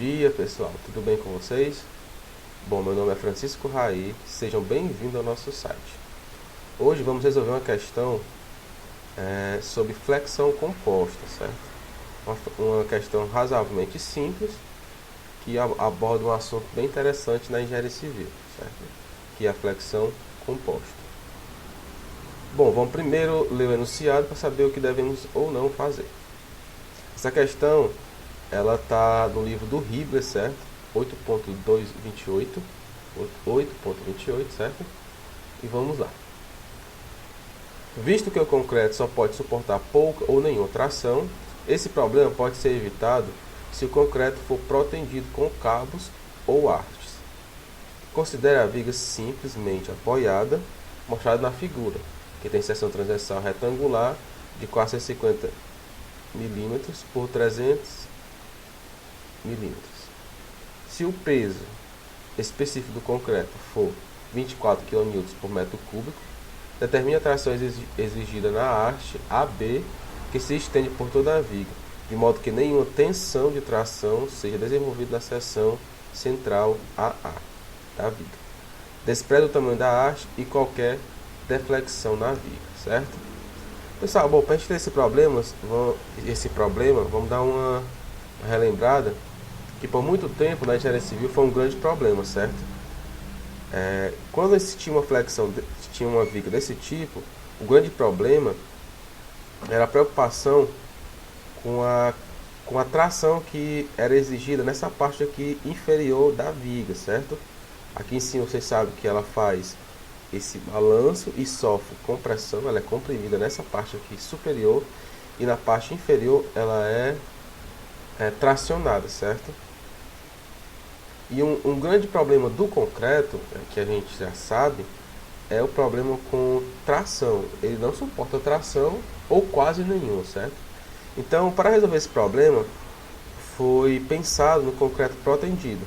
dia, pessoal, tudo bem com vocês? Bom, meu nome é Francisco Raí, sejam bem-vindos ao nosso site. Hoje vamos resolver uma questão sobre flexão composta, certo? Uma questão razoavelmente simples que aborda um assunto bem interessante na engenharia civil, certo? Que é a flexão composta. Bom, vamos primeiro ler o enunciado para saber o que devemos ou não fazer. Essa questão ela está no livro do Hibler, certo? 8.28, certo? E vamos lá. Visto que o concreto só pode suportar pouca ou nenhuma tração, esse problema pode ser evitado se o concreto for protendido com cabos ou hastes. Considere a viga simplesmente apoiada, mostrada na figura, que tem seção transversal retangular de 450 mm por 300 mm. Se o peso específico do concreto for 24 kN por metro cúbico, determine a tração exigida na haste AB que se estende por toda a viga, de modo que nenhuma tensão de tração seja desenvolvida na seção central AA da viga. Despreze o tamanho da haste e qualquer deflexão na viga, certo? Pessoal, bom, para a gente ter esse problema, vamos dar uma relembrada que por muito tempo na engenharia civil foi um grande problema, certo? Quando se tinha uma flexão, tinha uma viga desse tipo, o grande problema era a preocupação com a tração que era exigida nessa parte aqui inferior da viga, certo? Aqui em cima vocês sabem que ela faz esse balanço e sofre compressão, ela é comprimida nessa parte aqui superior, e na parte inferior ela é tracionada, certo? E um grande problema do concreto, que a gente já sabe, é o problema com tração. Ele não suporta tração ou quase nenhuma, certo? Então, para resolver esse problema, foi pensado no concreto protendido,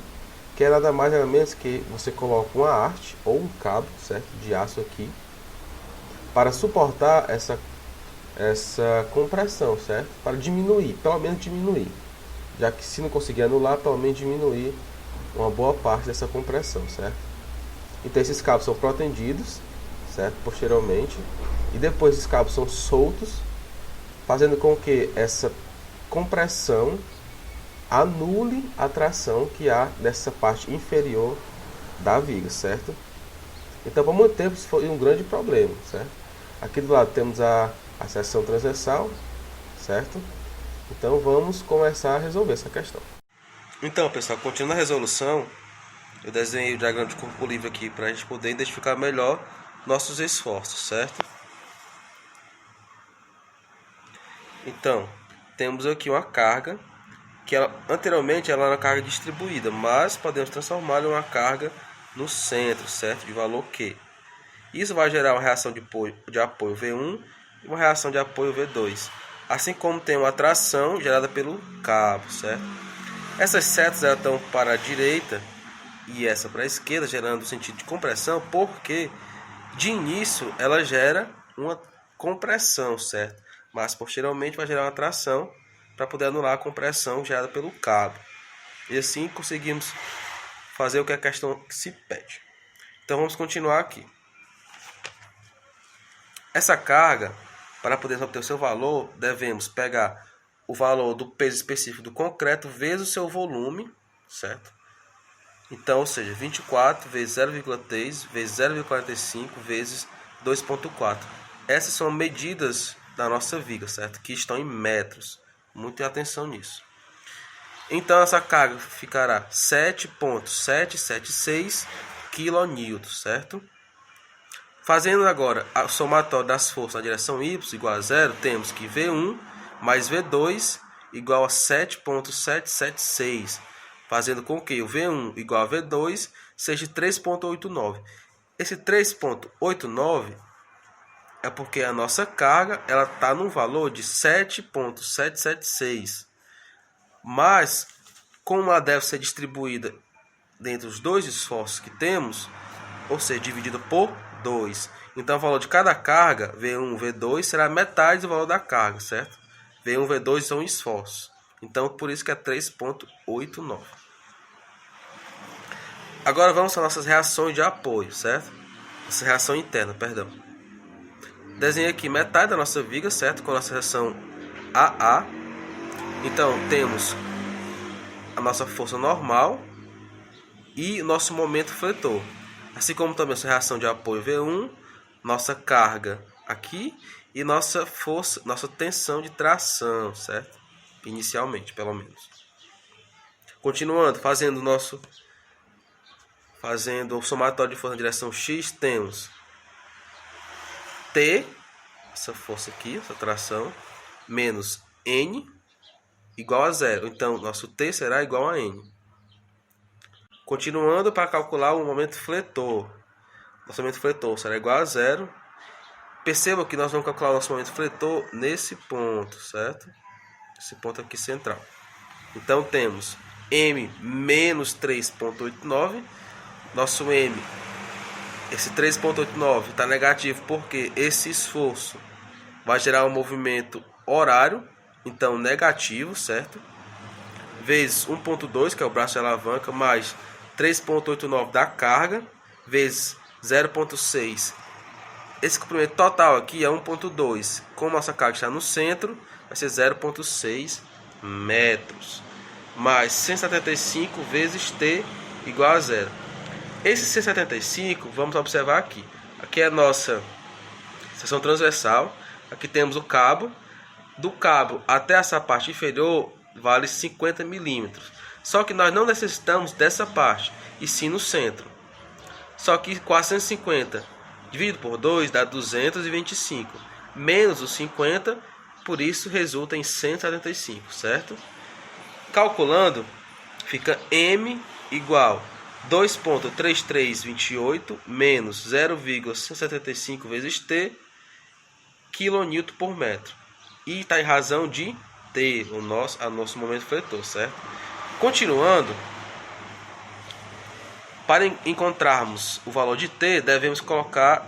que é nada mais nada menos que você coloca uma haste ou um cabo, certo, de aço aqui, para suportar essa compressão, certo? Para diminuir, pelo menos diminuir, já que se não conseguir anular, pelo menos diminuir uma boa parte dessa compressão, certo? Então esses cabos são protendidos, certo, posteriormente, e depois esses cabos são soltos, fazendo com que essa compressão anule a tração que há nessa parte inferior da viga, certo? Então por muito tempo isso foi um grande problema, certo? Aqui do lado temos a seção transversal, certo? Então vamos começar a resolver essa questão. Então, pessoal, continuando a resolução, eu desenhei o diagrama de corpo livre aqui para a gente poder identificar melhor nossos esforços, certo? Então, temos aqui uma carga, que anteriormente ela era uma carga distribuída, mas podemos transformá-la em uma carga no centro, certo? De valor Q. Isso vai gerar uma reação de apoio V1 e uma reação de apoio V2, assim como tem uma tração gerada pelo cabo, certo? Essas setas estão para a direita e essa para a esquerda, gerando o sentido de compressão, porque de início ela gera uma compressão, certo? Mas posteriormente vai gerar uma tração para poder anular a compressão gerada pelo cabo. E assim conseguimos fazer o que a questão se pede. Então vamos continuar aqui. Essa carga, para poder obter o seu valor, devemos pegar o valor do peso específico do concreto vezes o seu volume, certo? Então, ou seja, 24 vezes 0,3 vezes 0,45 vezes 2,4. Essas são medidas da nossa viga, certo? Que estão em metros. Muita atenção nisso. Então, essa carga ficará 7,776 kN, certo? Fazendo agora o somatório das forças na direção y igual a zero, temos que V1 mais V2 igual a 7,776, fazendo com que o V1 igual a V2 seja 3,89. Esse 3,89 é porque a nossa carga está num valor de 7,776, mas como ela deve ser distribuída dentre os dois esforços que temos, ou seja, dividido por 2, então o valor de cada carga, V1 V2, será metade do valor da carga, certo? V1 V2 são esforços, então por isso que é 3,89. Agora vamos para nossas reações de apoio, certo? Essa reação interna, perdão. Desenhei aqui metade da nossa viga, certo? Com a nossa reação AA. Então, temos a nossa força normal e nosso momento fletor. Assim como também essa reação de apoio V1, nossa carga aqui e nossa força, nossa tensão de tração, certo? Inicialmente, pelo menos. Continuando, fazendo o somatório de força na direção X, temos T, essa força aqui, essa tração, menos N igual a zero. Então, nosso T será igual a N. Continuando, para calcular o momento fletor. Nosso momento fletor será igual a zero. Perceba que nós vamos calcular o nosso momento fletor nesse ponto, certo? Esse ponto aqui central. Então, temos M menos 3,89. Nosso M, esse 3,89 está negativo porque esse esforço vai gerar um movimento horário, então negativo, certo? Vezes 1,2, que é o braço de alavanca, mais 3,89 da carga, vezes 0,6. Esse comprimento total aqui é 1,2. Como nossa carga está no centro, vai ser 0,6 metros. Mais 175 vezes T igual a zero. Esse 175, vamos observar aqui. Aqui é a nossa seção transversal. Aqui temos o cabo. Do cabo até essa parte inferior vale 50 milímetros. Só que nós não necessitamos dessa parte, e sim no centro. Só que 450 dividido por 2 dá 225. Menos os 50, por isso resulta em 175, certo? Calculando, fica M igual 2,3328 menos 0,175 vezes T kN por metro. E está em razão de T, o nosso momento fletor, certo? Continuando, para encontrarmos o valor de T, devemos colocar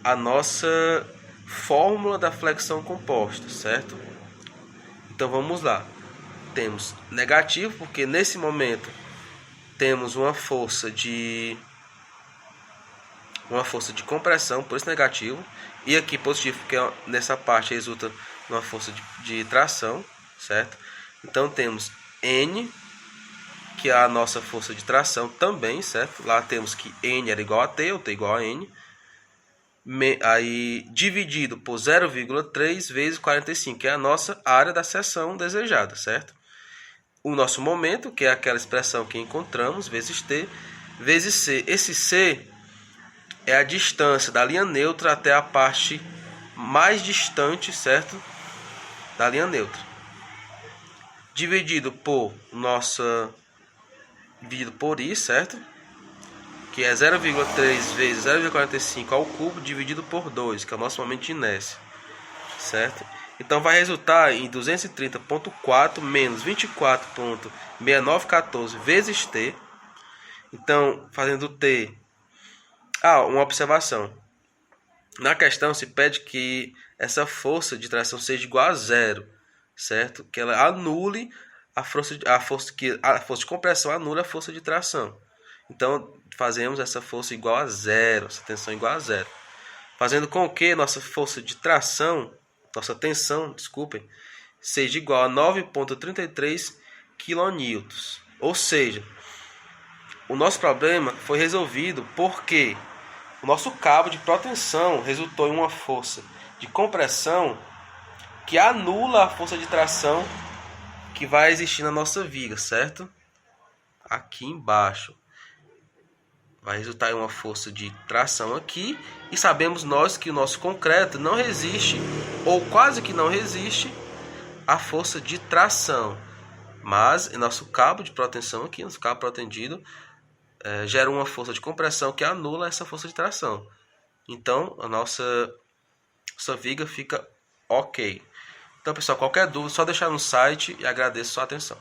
a nossa fórmula da flexão composta, certo? Então vamos lá. Temos negativo, porque nesse momento temos uma força de compressão, por isso negativo. E aqui positivo, porque nessa parte resulta uma força de tração, certo? Então temos N, que é a nossa força de tração também, certo? Lá temos que N era igual a T, ou T igual a N. Aí dividido por 0,3 vezes 45, que é a nossa área da seção desejada, certo? O nosso momento, que é aquela expressão que encontramos, vezes T, vezes C. Esse C é a distância da linha neutra até a parte mais distante, certo? Da linha neutra. Dividido por I, certo? Que é 0,3 vezes 0,45 ao cubo dividido por 2, que é o nosso momento de inércia, certo? Então vai resultar em 230,4 menos 24,6914 vezes T. Então, fazendo T... uma observação. Na questão se pede que essa força de tração seja igual a zero, certo? Que ela anule a força de compressão anula a força de tração. Então, fazemos essa força igual a zero, essa tensão igual a zero. Fazendo com que nossa força de tração, nossa tensão, desculpem, seja igual a 9,33 kN. Ou seja, o nosso problema foi resolvido porque o nosso cabo de protensão resultou em uma força de compressão que anula a força de tração que vai existir na nossa viga, certo? Aqui embaixo vai resultar em uma força de tração aqui, e sabemos nós que o nosso concreto não resiste, ou quase que não resiste, à força de tração. Mas em nosso cabo de proteção aqui, nosso cabo protendido, gera uma força de compressão que anula essa força de tração. Então a nossa viga fica ok. Então, pessoal, qualquer dúvida, só deixar no site, e agradeço a sua atenção.